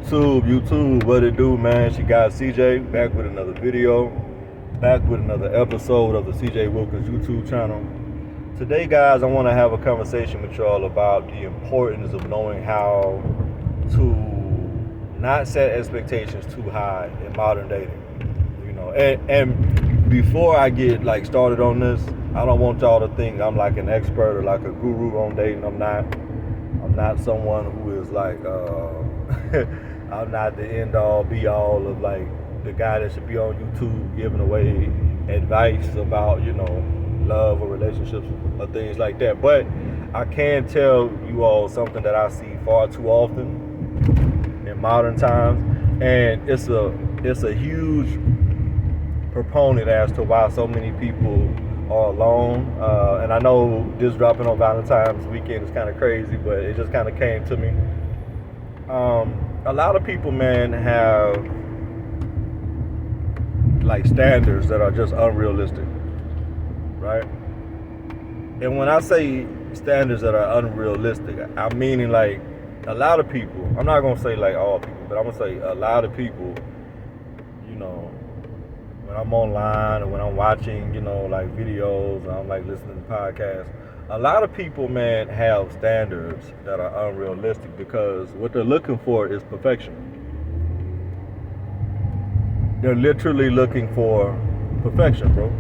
YouTube, what it do, man? She got CJ back with another video, back with another episode of the CJ Wilkins YouTube channel. Today, guys, I want to have a conversation with y'all about the importance of knowing how to not set expectations too high in modern dating. You know, and before I get started on this, I don't want y'all to think I'm like an expert or like a guru on dating. I'm not someone who is I'm not the end all be all of the guy that should be on YouTube giving away advice about, love or relationships or things like that. But I can tell you all something that I see far too often in modern times, and it's a huge proponent as to why so many people are alone. And I know this dropping on Valentine's weekend is kind of crazy, but it just kind of came to me. A lot of people, man, have standards that are just unrealistic, right? And when I say standards that are unrealistic, I'm meaning a lot of people. I'm not gonna say all people, but I'm gonna say a lot of people. When I'm online or when I'm watching, videos, or I'm listening to podcasts, a lot of people, man, have standards that are unrealistic because what they're looking for is perfection. They're literally looking for perfection, bro.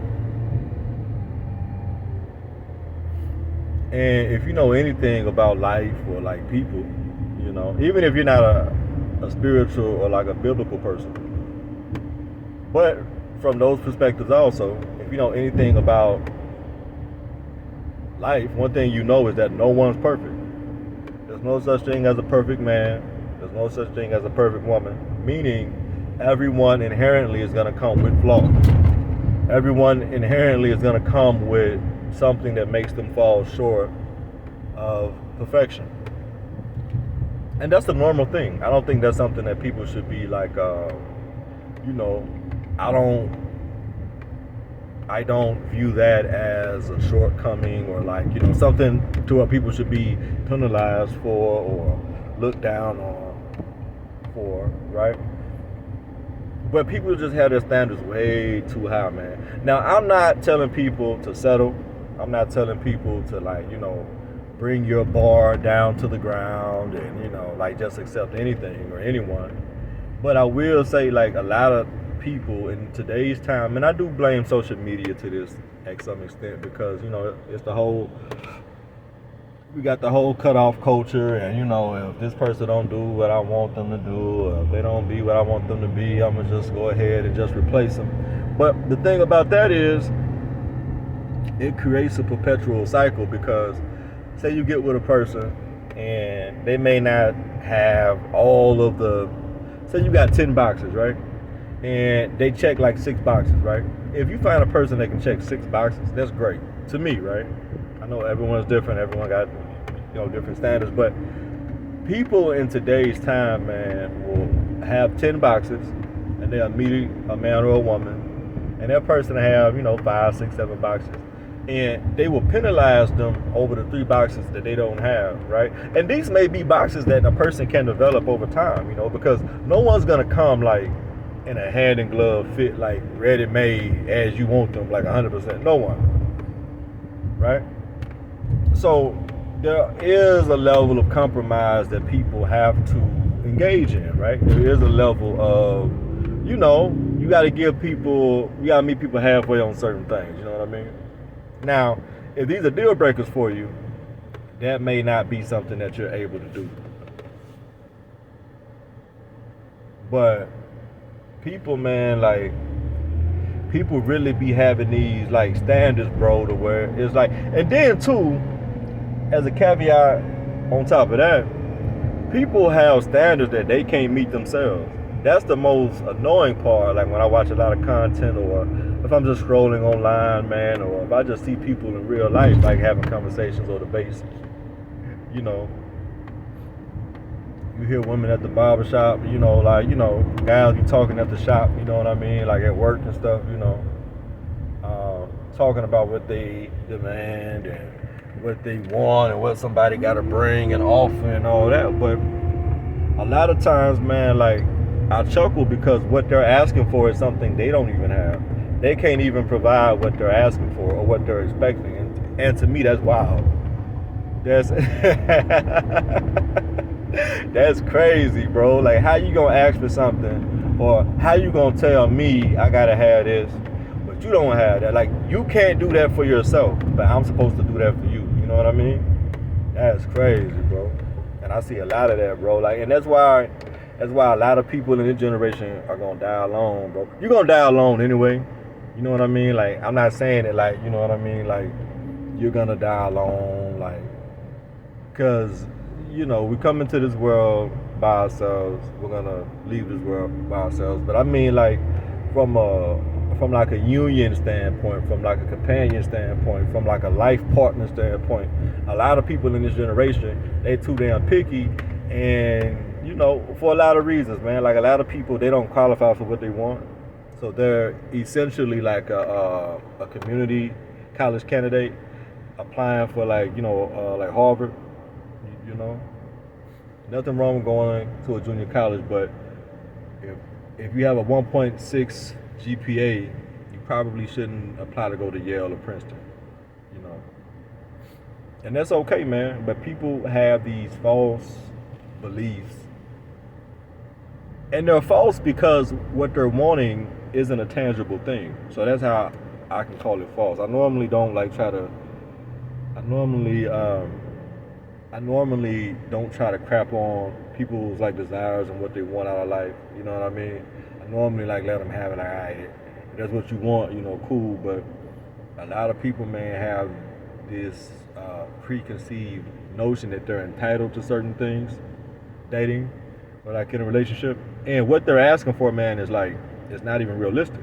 And if you know anything about life or people, even if you're not a spiritual or a biblical person, but from those perspectives also, if you know anything about life, one thing you know is that no one's perfect. There's no such thing as a perfect man. There's no such thing as a perfect woman. Meaning, everyone inherently is going to come with flaws. Everyone inherently is going to come with something that makes them fall short of perfection. And that's a normal thing. I don't think that's something that people should be I don't view that as a shortcoming or something to what people should be penalized for or looked down on for, right? But people just have their standards way too high, man. Now, I'm not telling people to settle. I'm not telling people to bring your bar down to the ground and just accept anything or anyone. But I will say a lot of people in today's time, and I do blame social media to this at some extent because it's we got the whole cutoff culture, and if this person don't do what I want them to do, or if they don't be what I want them to be, I'm gonna just go ahead and just replace them. But the thing about that is it creates a perpetual cycle because say you get with a person and they may not have all of say you got 10 boxes, right? And they check 6 boxes, right? If you find a person that can check 6 boxes, that's great to me, right? I know everyone's different, everyone got different standards, but people in today's time, man, will have 10 boxes and they'll meet a man or a woman, and that person will have 5, 6, 7 boxes, and they will penalize them over the 3 boxes that they don't have, right? And these may be boxes that a person can develop over time, because no one's gonna come in a hand and glove fit, ready made as you want them, 100%. No one, right? So there is a level of compromise that people have to engage in, right? There is a level of, you got to meet people halfway on certain things. You know what I mean? Now, if these are deal breakers for you, that may not be something that you're able to do. But people, man, people really be having these standards, bro, to where it's and then too, as a caveat on top of that, people have standards that they can't meet themselves. That's the most annoying part. When I watch a lot of content, or if I'm just scrolling online, man, or if I just see people in real life having conversations or debates, you hear women at the barbershop, guys be talking at the shop, you know what I mean, at work and stuff, talking about what they demand and what they want and what somebody got to bring and offer and all that. But a lot of times, man, like I chuckle because what they're asking for is something they don't even have. They can't even provide what they're asking for or what they're expecting, and to me, that's wild. That's that's crazy, bro. Like, how you gonna ask for something, or how you gonna tell me I gotta have this, but you don't have that? Like, you can't do that for yourself, but I'm supposed to do that for you. You know what I mean? That's crazy, bro. And I see a lot of that, bro. Like, and that's why a lot of people in this generation are gonna die alone, bro. You're gonna die alone anyway. You know what I mean? Like, I'm not saying it like, you know what I mean? Like, you're gonna die alone, like, because, you know, we come into this world by ourselves. We're gonna leave this world by ourselves. But I mean, like, from like a union standpoint, from like a companion standpoint, from like a life partner standpoint, a lot of people in this generation, they too damn picky, and you know, for a lot of reasons, man. Like, a lot of people, they don't qualify for what they want, so they're essentially like a community college candidate applying for, like, you know, like Harvard. You know, nothing wrong with going to a junior college, but if you have a 1.6 GPA, you probably shouldn't apply to go to Yale or Princeton. You know, and that's okay, man. But people have these false beliefs, and they're false because what they're wanting isn't a tangible thing. So that's how I can call it false. I normally don't like try to. I normally don't try to crap on people's like desires and what they want out of life. You know what I mean? I normally like let them have it. Like, all right, if that's what you want, you know, cool. But a lot of people, man, have this preconceived notion that they're entitled to certain things, dating or like in a relationship, and what they're asking for, man, is like, it's not even realistic.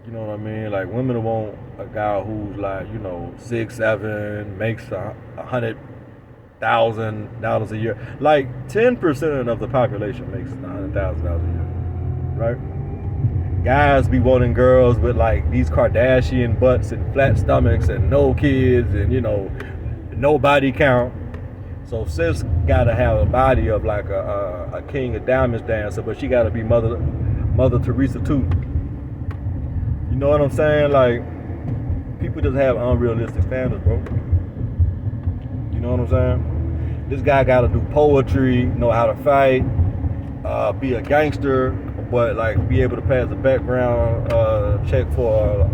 You know what I mean? Like, women want a guy who's like, you know, 6'7", makes $100,000 a year. Like, 10% of the population makes $100,000 a year, right? Guys be wanting girls with like these Kardashian butts and flat stomachs and no kids and, you know, no body count. So sis gotta have a body of like a King of Diamonds dancer, but she gotta be Mother Teresa too. You know what I'm saying? Like, people just have unrealistic standards, bro. You know what I'm saying? This guy gotta do poetry, know how to fight, be a gangster, but like be able to pass the background check for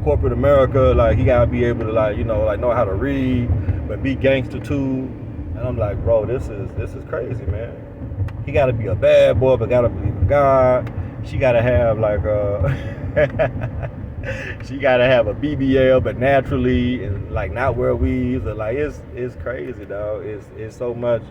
corporate America. Like, he gotta be able to, like, you know, like know how to read, but be gangster too. And I'm like, bro, this is crazy, man. He gotta be a bad boy, but gotta believe in God. She gotta have like she gotta have a BBL, but naturally, and like not wear weaves. And like, it's crazy, dog. It's so much,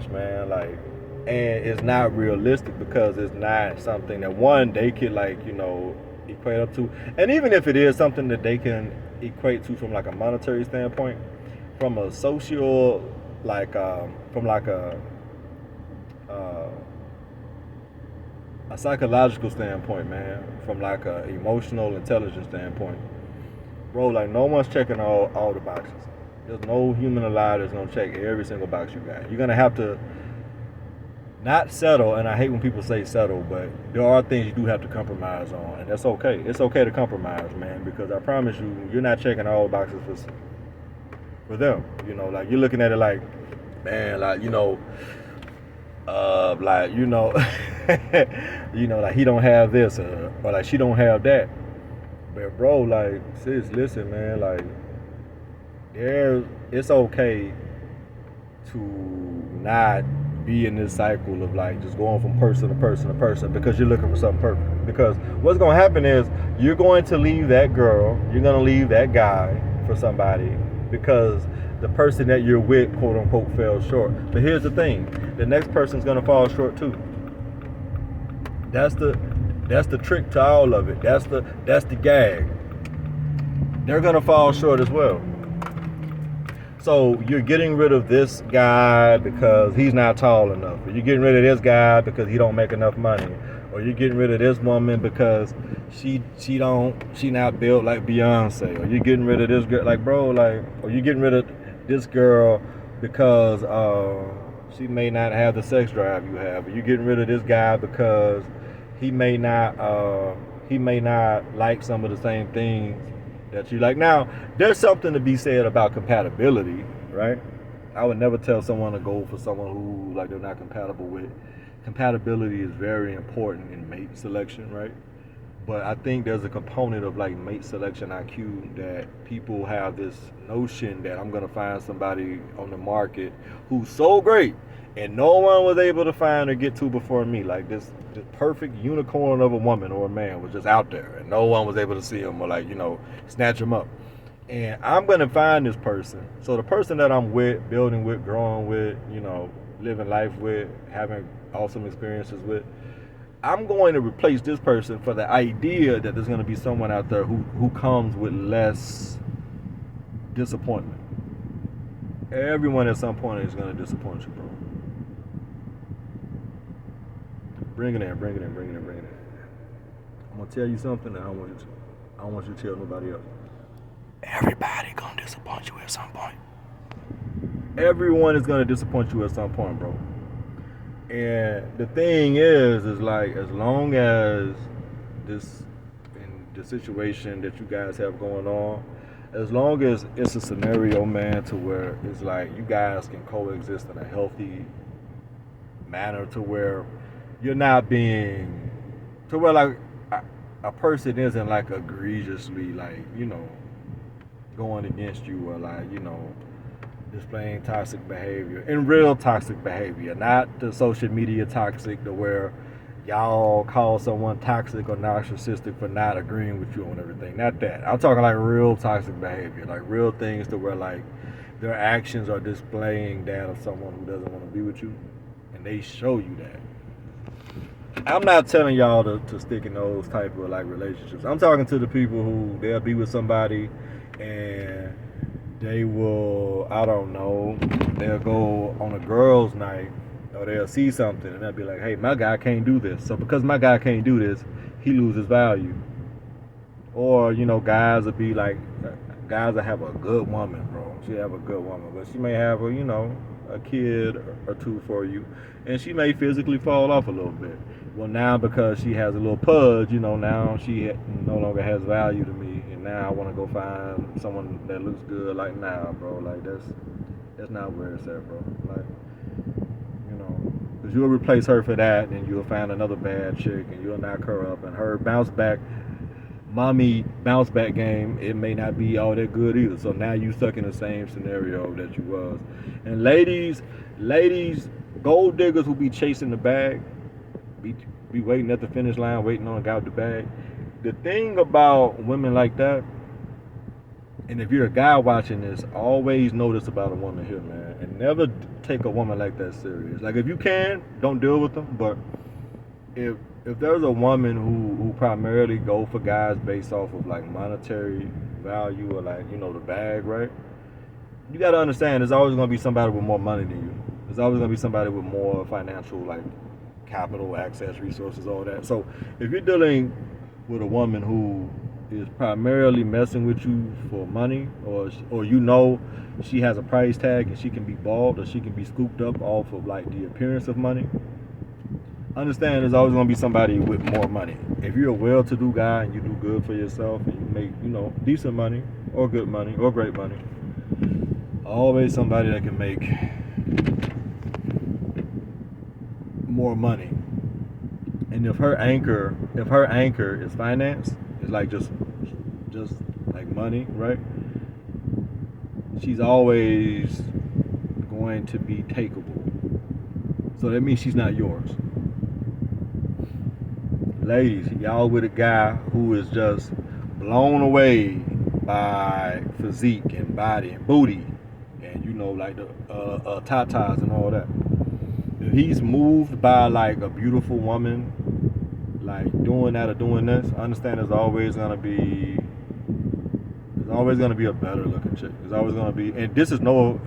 man. Like, and it's not realistic because it's not something that one they could, like, you know, equate up to. And even if it is something that they can equate to from like a monetary standpoint, from a social, like from like a psychological standpoint, man, from like a emotional intelligence standpoint, bro, like, no one's checking all the boxes. There's no human alive that's gonna check every single box you got. You're gonna have to not settle, and I hate when people say settle, but there are things you do have to compromise on, and that's okay. It's okay to compromise, man, because I promise you, you're not checking all the boxes for them. You know, like, you're looking at it like, man, like, you know, like, you know, you know, like, he don't have this, or like, she don't have that. But bro, like, sis, listen, man, like, it's okay to not be in this cycle of like just going from person to person to person because you're looking for something perfect. Because what's going to happen is you're going to leave that girl, you're going to leave that guy for somebody because the person that you're with, quote unquote, fell short. But here's the thing, the next person's going to fall short too. That's the trick to all of it. That's the gag. They're going to fall short as well. So you're getting rid of this guy because he's not tall enough, or you're getting rid of this guy because he don't make enough money, or you're getting rid of this woman because she not built like Beyonce, or you're getting rid of this girl, like, bro, like, or you're getting rid of this girl because she may not have the sex drive you have. But you're getting rid of this guy because he may not like some of the same things that you like. Now, there's something to be said about compatibility, right? I would never tell someone to go for someone who like they're not compatible with. Compatibility is very important in mate selection, right? But I think there's a component of like mate selection IQ that people have this notion that I'm gonna find somebody on the market who's so great and no one was able to find or get to before me. Like this perfect unicorn of a woman or a man was just out there and no one was able to see him or like, snatch him up. And I'm gonna find this person. So the person that I'm with, building with, growing with, living life with, having awesome experiences with, I'm going to replace this person for the idea that there's going to be someone out there who comes with less disappointment. Everyone at some point is going to disappoint you, bro. Bring it in. I'm going to tell you something that I don't want you to tell nobody else. Everybody going to disappoint you at some point. Everyone is going to disappoint you at some point, bro. And the thing is like, as long as in the situation that you guys have going on, as long as it's a scenario, man, to where it's like you guys can coexist in a healthy manner, to where you're not being, to where like a person isn't like egregiously like, going against you or like, displaying toxic behavior, and real toxic behavior, not the social media toxic to where y'all call someone toxic or narcissistic for not agreeing with you on everything. Not that. I'm talking like real toxic behavior, like real things to where like their actions are displaying that of someone who doesn't want to be with you, and they show you that. I'm not telling y'all to stick in those type of like relationships. I'm talking to the people who they'll be with somebody and they will, I don't know, they'll go on a girls' night or they'll see something and they'll be like, hey, my guy can't do this. So because my guy can't do this, he loses value. Or, guys will be like, guys will have a good woman, bro. She'll have a good woman, but she may have a kid or two for you, and she may physically fall off a little bit. Well, now because she has a little pudge, now she no longer has value to me, and now I want to go find someone that looks good. Like, nah, bro, like that's not where it's at, bro. Like, because you'll replace her for that, and you'll find another bad chick, and you'll knock her up, and her bounce back game, it may not be all that good either. So now you stuck in the same scenario that you was. And ladies, gold diggers who be chasing the bag, be waiting at the finish line, waiting on a guy with the bag. The thing about women like that, and if you're a guy watching this, always know this about a woman here, man, and never take a woman like that serious. Like, if you can, don't deal with them. But if there's a woman who primarily go for guys based off of like monetary value or like, the bag, right? You got to understand there's always going to be somebody with more money than you. There's always going to be somebody with more financial like capital, access, resources, all that. So if you're dealing with a woman who is primarily messing with you for money, or she has a price tag and she can be bought or she can be scooped up off of like the appearance of money, understand there's always going to be somebody with more money. If you're a well-to-do guy and you do good for yourself and you make, decent money or good money or great money, always somebody that can make more money. And if her anchor is finance, it's like just like money, right? She's always going to be takeable. So that means she's not yours. Ladies, y'all with a guy who is just blown away by physique and body and booty and like the tatas and all that. If he's moved by like a beautiful woman, like doing that or doing this, understand there's always gonna be a better looking chick. There's always gonna be, and this is no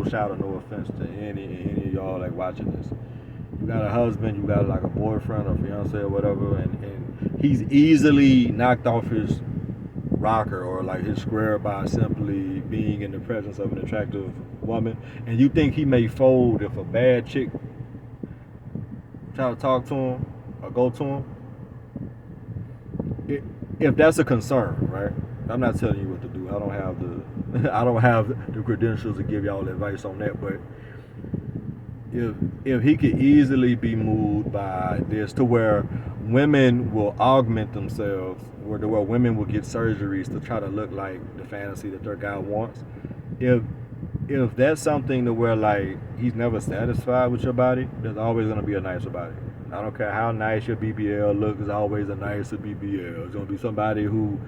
shout or no offense to any of y'all like watching this. You got a husband, you got like a boyfriend or fiance or whatever, and he's easily knocked off his rock her or like hit square by simply being in the presence of an attractive woman, and you think he may fold if a bad chick try to talk to him or go to him, if that's a concern, right? I'm not telling you what to do. I don't have the credentials to give y'all advice on that, but if he could easily be moved by this to where women will augment themselves, where women will get surgeries to try to look like the fantasy that their guy wants. If that's something to where like he's never satisfied with your body, there's always gonna be a nicer body. I don't care how nice your BBL looks, there's always a nicer BBL. It's gonna be somebody who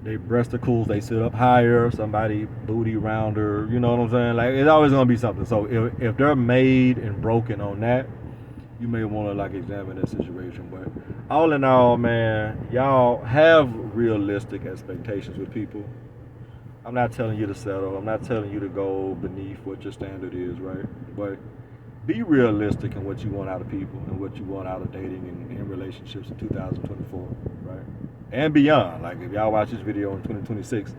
they breasticles, they sit up higher, somebody booty rounder, you know what I'm saying? Like it's always gonna be something. So if they're made and broken on that, you may want to like examine that situation. But all in all, man, y'all have realistic expectations with people. I'm not telling you to settle. I'm not telling you to go beneath what your standard is, right? But be realistic in what you want out of people and what you want out of dating and relationships in 2024, right? And beyond. Like if y'all watch this video in 2026,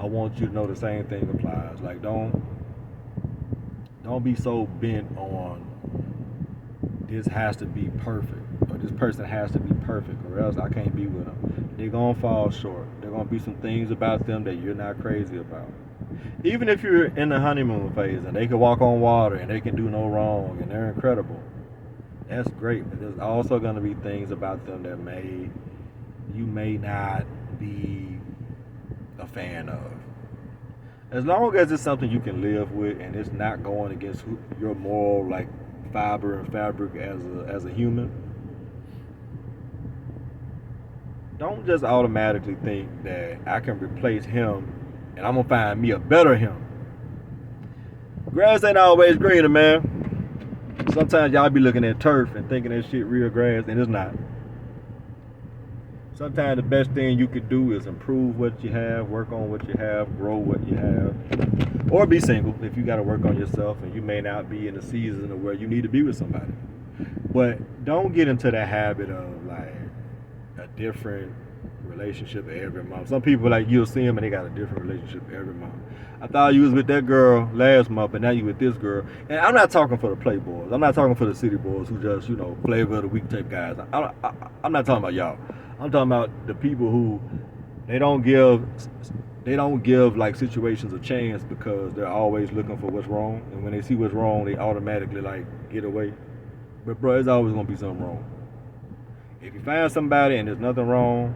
I want you to know the same thing applies. Like don't be so bent on this has to be perfect or this person has to be perfect or else I can't be with them. They're gonna fall short. There gonna be some things about them that you're not crazy about. Even if you're in the honeymoon phase and they can walk on water and they can do no wrong and they're incredible, that's great. But there's also gonna be things about them that you may not be a fan of. As long as it's something you can live with and it's not going against your moral like fiber and fabric as a human, don't just automatically think that I can replace him and I'm gonna find me a better him. Grass ain't always greener, man. Sometimes y'all be looking at turf and thinking that shit real grass, and it's not. Sometimes the best thing you could do is improve what you have, work on what you have, grow what you have, or be single if you got to work on yourself and you may not be in the season of where you need to be with somebody. But don't get into that habit of like a different relationship every month. Some people like you'll see them and they got a different relationship every month. I thought you was with that girl last month, but now you with this girl. And I'm not talking for the playboys. I'm not talking for the city boys who just flavor of the week type guys. I'm not talking about y'all. I'm talking about the people who they don't give like situations a chance because they're always looking for what's wrong, and when they see what's wrong, they automatically like get away. But bro, there's always gonna be something wrong. If you find somebody and there's nothing wrong,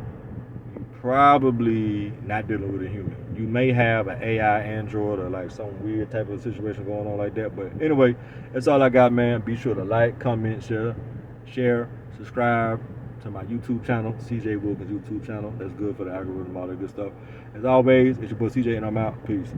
you're probably not dealing with a human. You may have an AI android or like some weird type of situation going on like that. But anyway, that's all I got, man. Be sure to like, comment, share, subscribe to my YouTube channel, CJ Wilkins YouTube channel. That's good for the algorithm, all that good stuff. As always, it's your boy CJ and I'm out. Peace.